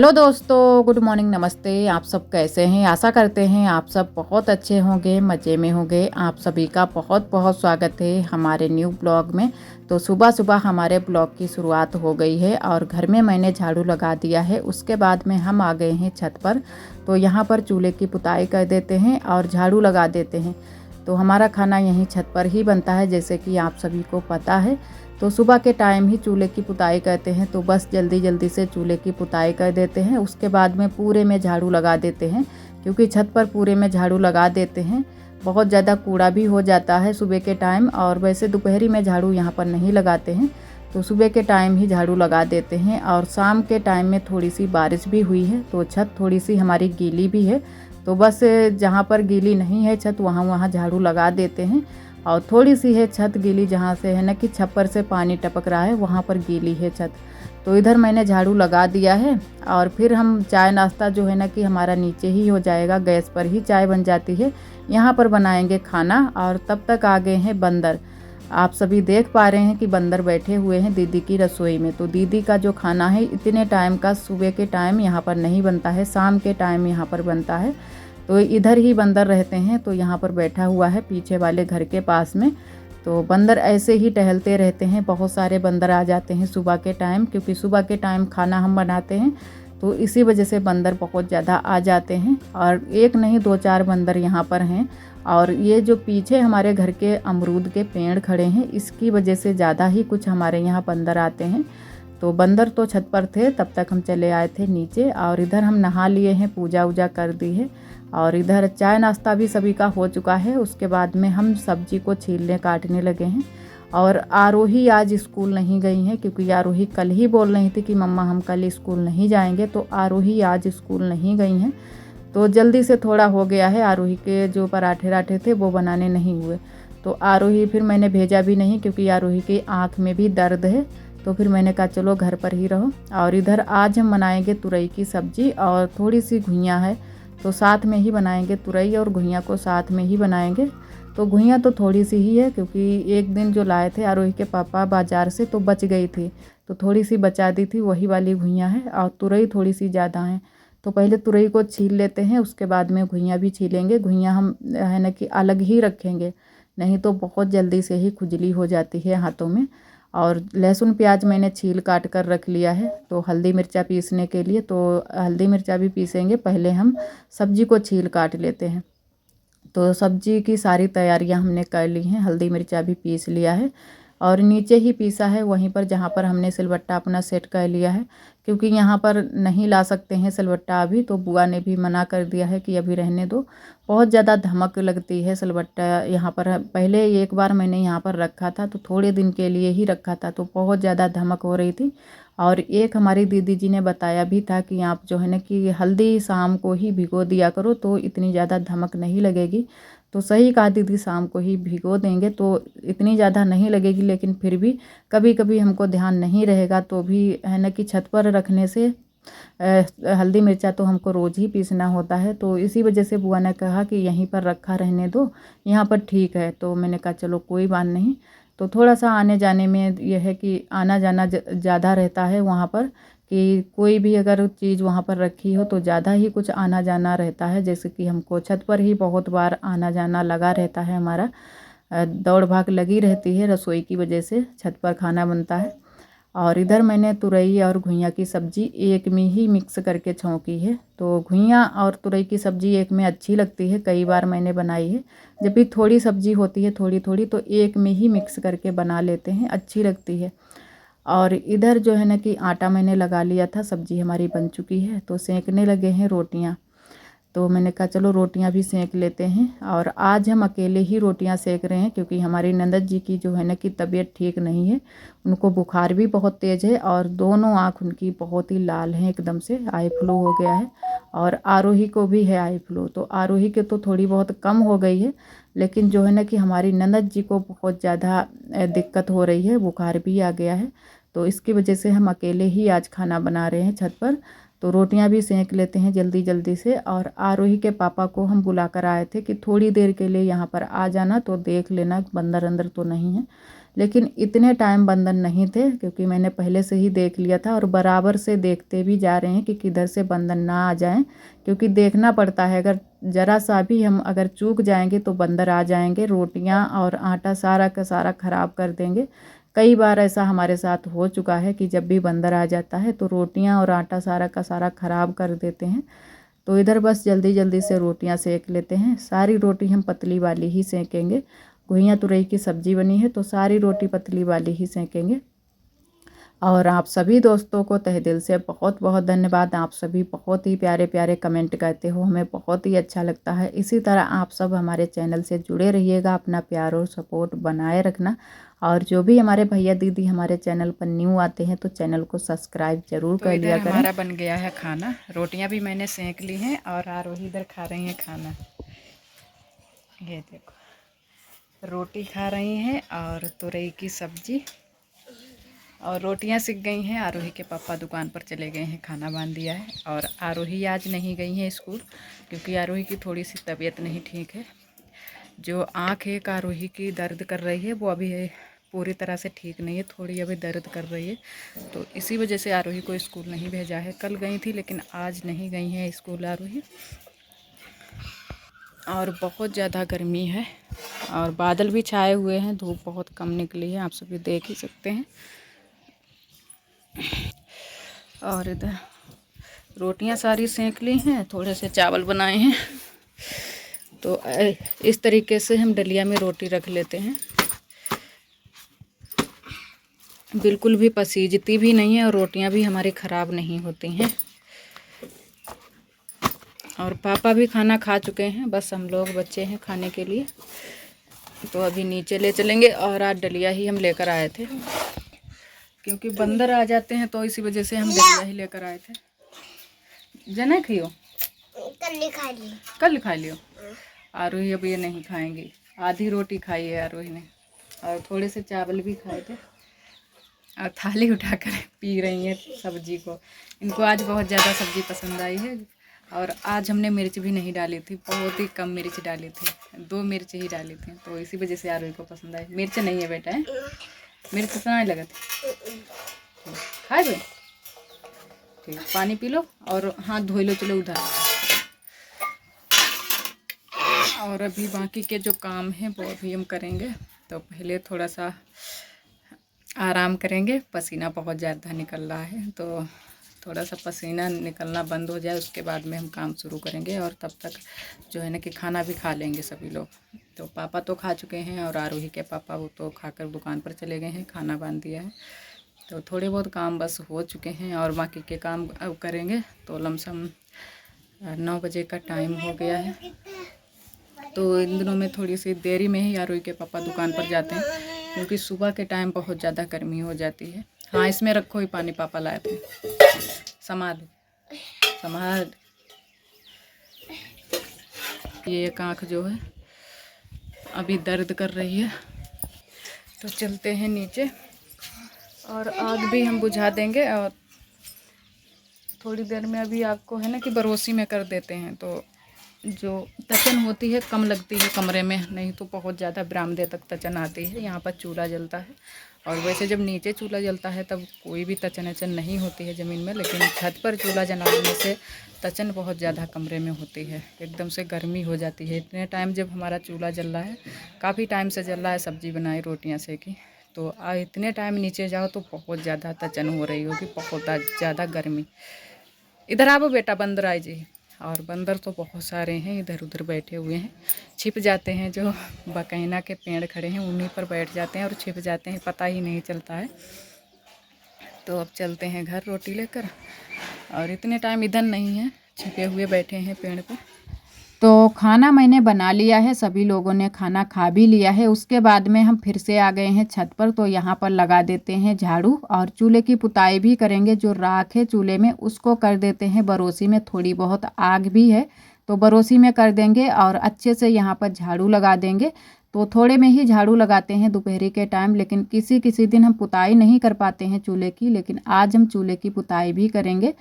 Hello दोस्तों, good morning, नमस्ते। आप सब कैसे हैं? आशा करते हैं आप सब बहुत अच्छे होंगे, मज़े में होंगे। आप सभी का बहुत बहुत स्वागत है हमारे न्यू ब्लॉग में। तो सुबह सुबह हमारे ब्लॉग की शुरुआत हो गई है और घर में मैंने झाड़ू लगा दिया है। उसके बाद में हम आ गए हैं छत पर। तो यहाँ पर चूल्हे की पुताई कर देते हैं और झाड़ू लगा देते हैं। तो हमारा खाना यहीं छत पर ही बनता है, जैसे कि आप सभी को पता है। तो सुबह के टाइम ही चूल्हे की पुताई करते हैं, तो बस जल्दी जल्दी से चूल्हे की पुताई कर देते हैं। उसके बाद में पूरे में झाड़ू लगा देते हैं, क्योंकि छत पर पूरे में झाड़ू लगा देते हैं। बहुत ज़्यादा कूड़ा भी हो जाता है सुबह के टाइम, और वैसे दोपहरी में झाड़ू यहाँ पर नहीं लगाते हैं। तो सुबह के टाइम ही झाड़ू लगा देते हैं। और शाम के टाइम में थोड़ी सी बारिश भी हुई है, तो छत थोड़ी सी हमारी गीली भी है। तो बस जहाँ पर गीली नहीं है छत, वहाँ झाड़ू लगा देते हैं। और थोड़ी सी है छत गीली, जहाँ से है ना कि छप्पर से पानी टपक रहा है, वहाँ पर गीली है छत। तो इधर मैंने झाड़ू लगा दिया है। और फिर हम चाय नाश्ता जो है ना कि हमारा नीचे ही हो जाएगा, गैस पर ही चाय बन जाती है। यहाँ पर बनाएंगे खाना। और तब तक आ गए हैं बंदर। आप सभी देख पा रहे हैं कि बंदर बैठे हुए हैं दीदी की रसोई में। तो दीदी का जो खाना है इतने टाइम का सुबह के टाइम यहाँ पर नहीं बनता है, शाम के टाइम यहाँ पर बनता है। तो इधर ही बंदर रहते हैं, तो यहाँ पर बैठा हुआ है पीछे वाले घर के पास में। तो बंदर ऐसे ही टहलते रहते हैं। बहुत सारे बंदर आ जाते हैं सुबह के टाइम, क्योंकि सुबह के टाइम खाना हम बनाते हैं। तो इसी वजह से बंदर बहुत ज़्यादा आ जाते हैं। और एक नहीं, 2-4 बंदर यहाँ पर हैं। और ये जो पीछे हमारे घर के अमरूद के पेड़ खड़े हैं, इसकी वजह से ज़्यादा ही कुछ हमारे यहाँ बंदर आते हैं। तो बंदर तो छत पर थे, तब तक हम चले आए थे नीचे। और इधर हम नहा लिए हैं, पूजा वूजा कर दी है। और इधर चाय नाश्ता भी सभी का हो चुका है। उसके बाद में हम सब्जी को छीलने काटने लगे हैं। और आरोही आज स्कूल नहीं गई हैं, क्योंकि आरोही कल ही बोल रही थी कि मम्मा हम कल स्कूल नहीं जाएंगे। तो आरोही आज स्कूल नहीं गई हैं। तो जल्दी से थोड़ा हो गया है, आरोही के जो पराठे राठे थे वो बनाने नहीं हुए। तो आरोही फिर मैंने भेजा भी नहीं, क्योंकि आरोही की आँख में भी दर्द है। तो फिर मैंने कहा चलो घर पर ही रहो। और इधर आज हम बनाएंगे तुरई की सब्ज़ी, और थोड़ी सी घुइयाँ है, तो साथ में ही बनाएंगे। तुरई और घुइयाँ को साथ में ही बनाएंगे। तो घुइयाँ तो थोड़ी सी ही है, क्योंकि एक दिन जो लाए थे आरोही के पापा बाज़ार से, तो बच गई थी। तो थोड़ी सी बचा दी थी, वही वाली घुइयाँ है। और तुरई थोड़ी सी ज़्यादा है। तो पहले तुरई को छील लेते हैं, उसके बाद में घुइयाँ भी छीलेंगे। घुइयाँ हम है ना कि अलग ही रखेंगे, नहीं तो बहुत जल्दी से ही खुजली हो जाती है हाथों में। और लहसुन प्याज मैंने छील काट कर रख लिया है। तो हल्दी मिर्चा पीसने के लिए, तो हल्दी मिर्चा भी पीसेंगे, पहले हम सब्जी को छील काट लेते हैं। तो सब्जी की सारी तैयारियां हमने कर ली हैं, हल्दी मिर्चा भी पीस लिया है। और नीचे ही पीसा है, वहीं पर जहाँ पर हमने सिलबट्टा अपना सेट कर लिया है। क्योंकि यहाँ पर नहीं ला सकते हैं सिलबट्टा अभी, तो बुआ ने भी मना कर दिया है कि अभी रहने दो, बहुत ज़्यादा धमक लगती है सिलबट्टा यहाँ पर। पहले एक बार मैंने यहाँ पर रखा था, तो थोड़े दिन के लिए ही रखा था, तो बहुत ज़्यादा धमक हो रही थी। और एक हमारी दीदी जी ने बताया भी था कि आप जो है ना कि हल्दी शाम को ही भिगो दिया करो, तो इतनी ज़्यादा धमक नहीं लगेगी। तो सही कहा दीदी, शाम को ही भिगो देंगे तो इतनी ज़्यादा नहीं लगेगी। लेकिन फिर भी कभी कभी हमको ध्यान नहीं रहेगा, तो भी है ना कि छत पर रखने से हल्दी मिर्चा तो हमको रोज़ ही पीसना होता है। तो इसी वजह से बुआ ने कहा कि यहीं पर रखा रहने दो, यहाँ पर ठीक है। तो मैंने कहा चलो कोई बात नहीं। तो थोड़ा सा आने जाने में यह है कि आना जाना ज़्यादा रहता है वहाँ पर, कि कोई भी अगर चीज़ वहाँ पर रखी हो तो ज़्यादा ही कुछ आना जाना रहता है। जैसे कि हमको छत पर ही बहुत बार आना जाना लगा रहता है, हमारा दौड़ भाग लगी रहती है रसोई की वजह से, छत पर खाना बनता है। और इधर मैंने तुरई और घुइयाँ की सब्ज़ी एक में ही मिक्स करके छौंकी है। तो घुइयाँ और तुरई की सब्ज़ी एक में अच्छी लगती है, कई बार मैंने बनाई है। जब भी थोड़ी सब्ज़ी होती है थोड़ी थोड़ी, तो एक में ही मिक्स करके बना लेते हैं, अच्छी लगती है। और इधर जो है ना कि आटा मैंने लगा लिया था, सब्ज़ी हमारी बन चुकी है। तो सेंकने लगे हैं रोटियाँ। तो मैंने कहा चलो रोटियां भी सेंक लेते हैं। और आज हम अकेले ही रोटियां सेंक रहे हैं, क्योंकि हमारी नंदत जी की जो है ना कि तबीयत ठीक नहीं है। उनको बुखार भी बहुत तेज़ है, और दोनों आँख उनकी बहुत ही लाल हैं, एकदम से आई फ्लू हो गया है। और आरोही को भी है आई फ्लू। तो आरोही के तो थोड़ी बहुत कम हो गई है, लेकिन जो है ना कि हमारी नंदत जी को बहुत ज़्यादा दिक्कत हो रही है, बुखार भी आ गया है। तो इसकी वजह से हम अकेले ही आज खाना बना रहे हैं छत पर। तो रोटियां भी सेंक लेते हैं जल्दी जल्दी से। और आरोही के पापा को हम बुला कर आए थे कि थोड़ी देर के लिए यहाँ पर आ जाना, तो देख लेना बंदर अंदर तो नहीं है। लेकिन इतने टाइम बंधन नहीं थे, क्योंकि मैंने पहले से ही देख लिया था और बराबर से देखते भी जा रहे हैं कि किधर से बंदर ना आ जाएं, क्योंकि देखना पड़ता है। अगर ज़रा सा भी हम अगर चूक जाएंगे तो बंदर आ जाएंगे, रोटियां और आटा सारा का सारा ख़राब कर देंगे। कई बार ऐसा हमारे साथ हो चुका है कि जब भी बंदर आ जाता है तो रोटियां और आटा सारा का सारा ख़राब कर देते हैं। तो इधर बस जल्दी जल्दी से रोटियां सेक लेते हैं। सारी रोटी हम पतली वाली ही सेकेंगे। घुइयाँ तुरई की सब्ज़ी बनी है तो सारी रोटी पतली वाली ही सेकेंगे। और आप सभी दोस्तों को तहे दिल से बहुत बहुत धन्यवाद। आप सभी बहुत ही प्यारे प्यारे कमेंट करते हो, हमें बहुत ही अच्छा लगता है। इसी तरह आप सब हमारे चैनल से जुड़े रहिएगा, अपना प्यार और सपोर्ट बनाए रखना। और जो भी हमारे भैया दीदी हमारे चैनल पर न्यू आते हैं तो चैनल को सब्सक्राइब जरूर कर लिया करें। हमारा बन गया है खाना, रोटियां भी मैंने सेंक ली हैं और आरोही इधर खा रही हैं खाना। ये देखो, रोटी खा रही हैं और तुरई की सब्जी, और रोटियां सिक गई हैं। आरोही के पापा दुकान पर चले गए हैं, खाना बांध दिया है। और आरोही आज नहीं गई हैं स्कूल, क्योंकि आरोही की थोड़ी सी तबीयत नहीं ठीक है। जो आँख एक आरोही की दर्द कर रही है वो अभी पूरी तरह से ठीक नहीं है, थोड़ी अभी दर्द कर रही है। तो इसी वजह से आरोही को स्कूल नहीं भेजा है। कल गई थी लेकिन आज नहीं गई है स्कूल आरोही। और बहुत ज़्यादा गर्मी है और बादल भी छाए हुए हैं, धूप बहुत कम निकली है, आप सभी देख ही सकते हैं। और इधर रोटियां सारी सेंक ली हैं, थोड़े से चावल बनाए हैं। तो इस तरीके से हम डलिया में रोटी रख लेते हैं, बिल्कुल भी पसीजती भी नहीं है और रोटियां भी हमारी ख़राब नहीं होती हैं। और पापा भी खाना खा चुके हैं, बस हम लोग बच्चे हैं खाने के लिए। तो अभी नीचे ले चलेंगे। और आज डलिया ही हम लेकर आए थे, क्योंकि बंदर आ जाते हैं तो इसी वजह से हम डलिया ही लेकर आए थे। जना खियो, कल खा लियो। आरोही अब ये नहीं खाएंगी, आधी रोटी खाई है आरोही ने, और थोड़े से चावल भी खाए थे। और थाली उठाकर पी रही हैं सब्जी को। इनको आज बहुत ज़्यादा सब्जी पसंद आई है। और आज हमने मिर्च भी नहीं डाली थी, बहुत ही कम मिर्च डाली थी, 2 मिर्च ही डाली थी, तो इसी वजह से आरोही को पसंद आई। मिर्च नहीं है बेटा, है मिर्च इतना लगा था। खाए भाई, ठीक, पानी पी लो और हाथ धो लो, चलो उधर। और अभी बाकी के जो काम हैं वो अभी हम करेंगे। तो पहले थोड़ा सा आराम करेंगे, पसीना बहुत ज़्यादा निकल रहा है, तो थोड़ा सा पसीना निकलना बंद हो जाए उसके बाद में हम काम शुरू करेंगे। और तब तक जो है ना कि खाना भी खा लेंगे सभी लोग। तो पापा तो खा चुके हैं और आरोही के पापा वो तो खाकर दुकान पर चले गए हैं, खाना बांध दिया है। तो थोड़े बहुत काम बस हो चुके हैं और बाकी के काम अब करेंगे। तो लमसम 9 बजे का टाइम हो गया है। तो इन दिनों में थोड़ी सी देरी में ही आरोही के पापा दुकान पर जाते हैं, क्योंकि सुबह के टाइम बहुत ज़्यादा गर्मी हो जाती है। हाँ, इसमें रखो ही पानी, पापा लाए थे, संभाल संभाल। ये एक आँख जो है अभी दर्द कर रही है। तो चलते हैं नीचे और आग भी हम बुझा देंगे। और थोड़ी देर में अभी आग को है ना कि बरोसी में कर देते हैं, तो जो तचन होती है कम लगती है कमरे में, नहीं तो बहुत ज़्यादा बरामदे तक तचन आती है। यहाँ पर चूल्हा जलता है, और वैसे जब नीचे चूल्हा जलता है तब कोई भी तचन अचन नहीं होती है ज़मीन में, लेकिन छत पर चूल्हा जलाने से तचन बहुत ज़्यादा कमरे में होती है, एकदम से गर्मी हो जाती है। इतने टाइम जब हमारा चूल्हा जल रहा है, काफ़ी टाइम से जल रहा है, सब्ज़ी बनाई, रोटियाँ सेकी, तो इतने टाइम नीचे जाओ तो बहुत ज़्यादा तचन हो रही होगी, बहुत ज़्यादा गर्मी। इधर आओ बेटा, बंदर आए जी। और बंदर तो बहुत सारे हैं, इधर उधर बैठे हुए हैं, छिप जाते हैं। जो बकैना के पेड़ खड़े हैं उन्हीं पर बैठ जाते हैं और छिप जाते हैं, पता ही नहीं चलता है। तो अब चलते हैं घर रोटी लेकर। और इतने टाइम इधर नहीं है, छिपे हुए बैठे हैं पेड़ पे। तो खाना मैंने बना लिया है, सभी लोगों ने खाना खा भी लिया है। उसके बाद में हम फिर से आ गए हैं छत पर। तो यहाँ पर लगा देते हैं झाड़ू और चूल्हे की पुताई भी करेंगे। जो राख है चूल्हे में उसको कर देते हैं बरोसी में, थोड़ी बहुत आग भी है तो बरोसी में कर देंगे और अच्छे से यहाँ पर झाड़ू लगा देंगे। तो थोड़े में ही झाड़ू लगाते हैं दोपहर के टाइम, लेकिन किसी किसी दिन हम पुताई नहीं कर पाते हैं चूल्हे की, लेकिन आज हम चूल्हे की पुताई भी करेंगे।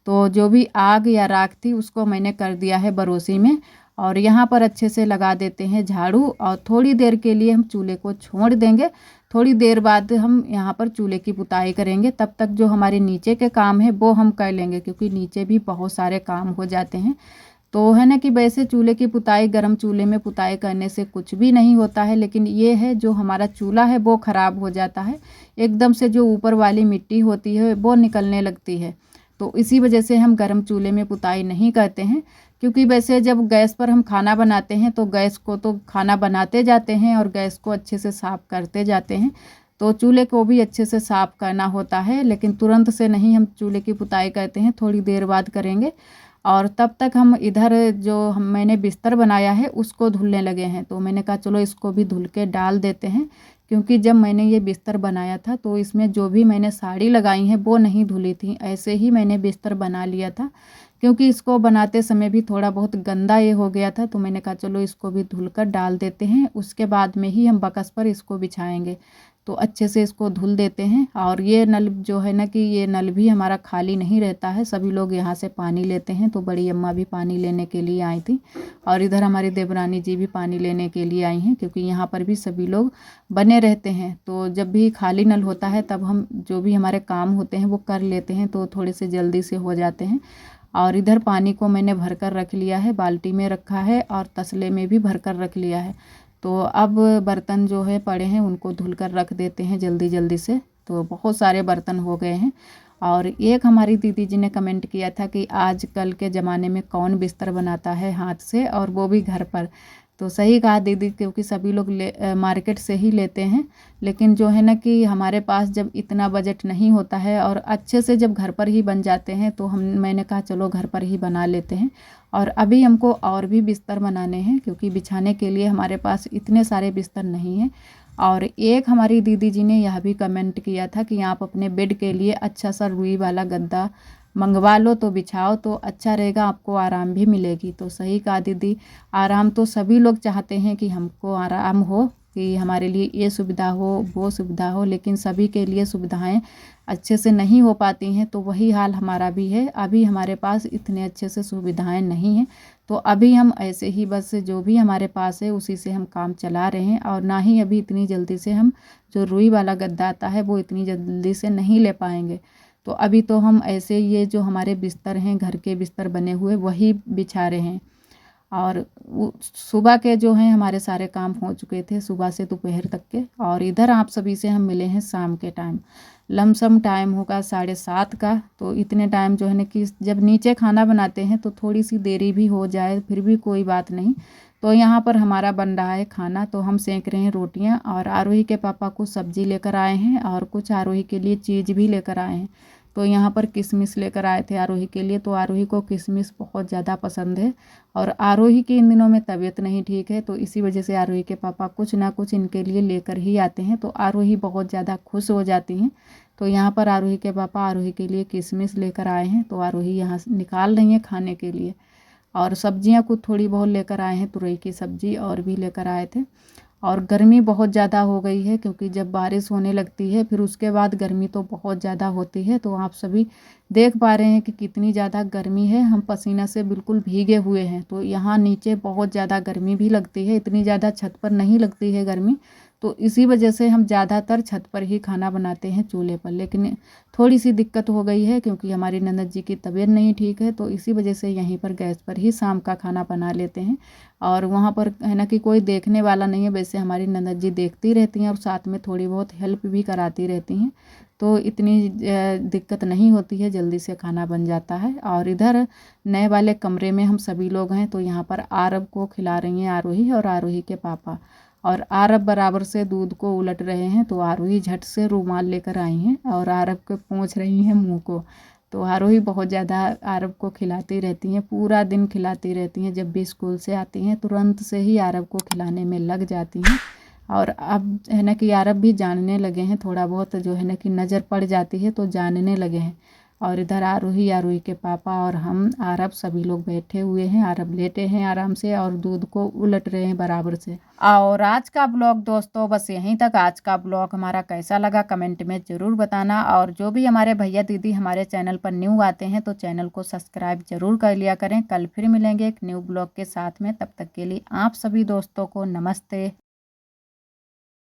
तो जो भी आग या राख थी उसको मैंने कर दिया है बरोसी में। और यहाँ पर अच्छे से लगा देते हैं झाड़ू और थोड़ी देर के लिए हम चूल्हे को छोड़ देंगे। थोड़ी देर बाद हम यहाँ पर चूल्हे की पुताई करेंगे। तब तक जो हमारे नीचे के काम है वो हम कर लेंगे, क्योंकि नीचे भी बहुत सारे काम हो जाते हैं। तो है ना कि वैसे चूल्हे की पुताई, गरम चूल्हे में पुताई करने से कुछ भी नहीं होता है, लेकिन ये है जो हमारा चूल्हा है वो ख़राब हो जाता है। एकदम से जो ऊपर वाली मिट्टी होती है वो निकलने लगती है। तो इसी वजह से हम गरम चूल्हे में पुताई नहीं करते हैं। क्योंकि वैसे जब गैस पर हम खाना बनाते हैं तो गैस को तो खाना बनाते जाते हैं और गैस को अच्छे से साफ़ करते जाते हैं, तो चूल्हे को भी अच्छे से साफ़ करना होता है। लेकिन तुरंत से नहीं हम चूल्हे की पुताई करते हैं, थोड़ी देर बाद करेंगे। और तब तक हम इधर जो मैंने बिस्तर बनाया है उसको धुलने लगे हैं। तो मैंने कहा चलो इसको भी धुल के डाल देते हैं, क्योंकि जब मैंने ये बिस्तर बनाया था तो इसमें जो भी मैंने साड़ी लगाई हैं वो नहीं धुली थी, ऐसे ही मैंने बिस्तर बना लिया था। क्योंकि इसको बनाते समय भी थोड़ा बहुत गंदा ये हो गया था, तो मैंने कहा चलो इसको भी धुल कर डाल देते हैं, उसके बाद में ही हम बकस पर इसको बिछाएंगे। तो अच्छे से इसको धुल देते हैं। और ये नल जो है ना कि ये नल भी हमारा खाली नहीं रहता है, सभी लोग यहाँ से पानी लेते हैं। तो बड़ी अम्मा भी पानी लेने के लिए आई थी और इधर हमारी देवरानी जी भी पानी लेने के लिए आई हैं, क्योंकि यहाँ पर भी सभी लोग बने रहते हैं। तो जब भी खाली नल होता है तब हम जो भी हमारे काम होते हैं वो कर लेते हैं, तो थोड़े से जल्दी से हो जाते हैं। और इधर पानी को मैंने भर कर रख लिया है, बाल्टी में रखा है और तसले में भी भर कर रख लिया है। तो अब बर्तन जो है पड़े हैं उनको धुल कर रख देते हैं जल्दी जल्दी से। तो बहुत सारे बर्तन हो गए हैं। और एक हमारी दीदी जी ने कमेंट किया था कि आजकल के ज़माने में कौन बिस्तर बनाता है हाथ से, और वो भी घर पर। तो सही कहा दीदी, क्योंकि सभी लोग मार्केट से ही लेते हैं। लेकिन जो है ना कि हमारे पास जब इतना बजट नहीं होता है और अच्छे से जब घर पर ही बन जाते हैं, तो मैंने कहा चलो घर पर ही बना लेते हैं। और अभी हमको और भी बिस्तर बनाने हैं, क्योंकि बिछाने के लिए हमारे पास इतने सारे बिस्तर नहीं हैं। और एक हमारी दीदी जी ने यह भी कमेंट किया था कि आप अपने बेड के लिए अच्छा सा रुई वाला गद्दा मंगवा लो, तो बिछाओ तो अच्छा रहेगा, आपको आराम भी मिलेगी। तो सही कहा दीदी, आराम तो सभी लोग चाहते हैं कि हमको आराम हो, कि हमारे लिए ये सुविधा हो वो सुविधा हो, लेकिन सभी के लिए सुविधाएं अच्छे से नहीं हो पाती हैं। तो वही हाल हमारा भी है, अभी हमारे पास इतने अच्छे से सुविधाएं नहीं हैं। तो अभी हम ऐसे ही बस जो भी हमारे पास है उसी से हम काम चला रहे हैं। और ना ही अभी इतनी जल्दी से हम जो रुई वाला गद्दा आता है वो इतनी जल्दी से नहीं ले पाएंगे। तो अभी तो हम ऐसे ये जो हमारे बिस्तर हैं, घर के बिस्तर बने हुए, वही बिछा रहे हैं। और सुबह के जो हैं हमारे सारे काम हो चुके थे, सुबह से दोपहर तक के। और इधर आप सभी से हम मिले हैं शाम के टाइम, लमसम टाइम होगा 7:30 का। तो इतने टाइम जो है ना कि जब नीचे खाना बनाते हैं तो थोड़ी सी देरी भी हो जाए फिर भी कोई बात नहीं। तो यहाँ पर हमारा बन रहा है खाना, तो हम सेंक रहे हैं रोटियाँ। और आरोही के पापा कुछ सब्जी लेकर आए हैं और कुछ आरोही के लिए चीज़ भी लेकर आए हैं। तो यहाँ पर किशमिश लेकर आए थे आरोही के लिए, तो आरोही को किशमिश बहुत ज़्यादा पसंद है। और आरोही की इन दिनों में तबीयत नहीं ठीक है, तो इसी वजह से आरोही के पापा कुछ ना कुछ इनके लिए लेकर ही आते हैं। तो आरोही बहुत ज़्यादा खुश हो जाती हैं। तो यहाँ पर आरोही के पापा आरोही के लिए किशमिश लेकर आए हैं, तो आरोही यहाँ से निकाल रही हैं खाने के लिए। और सब्जियाँ कुछ थोड़ी बहुत लेकर आए हैं, तुरई की सब्ज़ी और भी लेकर आए थे। और गर्मी बहुत ज़्यादा हो गई है, क्योंकि जब बारिश होने लगती है फिर उसके बाद गर्मी तो बहुत ज़्यादा होती है। तो आप सभी देख पा रहे हैं कि कितनी ज़्यादा गर्मी है, हम पसीना से बिल्कुल भीगे हुए हैं। तो यहाँ नीचे बहुत ज़्यादा गर्मी भी लगती है, इतनी ज़्यादा छत पर नहीं लगती है गर्मी। तो इसी वजह से हम ज़्यादातर छत पर ही खाना बनाते हैं चूल्हे पर। लेकिन थोड़ी सी दिक्कत हो गई है, क्योंकि हमारी ननद जी की तबीयत नहीं ठीक है, तो इसी वजह से यहीं पर गैस पर ही शाम का खाना बना लेते हैं। और वहाँ पर है ना कि कोई देखने वाला नहीं है, वैसे हमारी ननद जी देखती रहती हैं और साथ में थोड़ी बहुत हेल्प भी कराती रहती हैं। तो इतनी दिक्कत नहीं होती है, जल्दी से खाना बन जाता है। और इधर नए वाले कमरे में हम सभी लोग हैं, तो यहाँ पर आरब को खिला रही हैं आरोही और आरोही के पापा। और आरब बराबर से दूध को उलट रहे हैं, तो आरोही झट से रुमाल लेकर आई हैं और आरब को पोंछ रही हैं मुँह को। तो आरोही बहुत ज़्यादा आरब को खिलाती रहती हैं, पूरा दिन खिलाती रहती हैं। जब भी स्कूल से आती हैं तुरंत से ही आरब को खिलाने में लग जाती हैं। और अब है ना कि आरब भी जानने लगे हैं, थोड़ा बहुत जो है ना कि नज़र पड़ जाती है तो जानने लगे हैं। और इधर आरूही के पापा और हम आरब सभी लोग बैठे हुए हैं। आरब लेटे हैं आराम से और दूध को उलट रहे हैं बराबर से। और आज का ब्लॉग दोस्तों बस यहीं तक। आज का ब्लॉग हमारा कैसा लगा कमेंट में ज़रूर बताना। और जो भी हमारे भैया दीदी हमारे चैनल पर न्यू आते हैं तो चैनल को सब्सक्राइब जरूर कर लिया करें। कल फिर मिलेंगे एक न्यू ब्लॉग के साथ में, तब तक के लिए आप सभी दोस्तों को नमस्ते।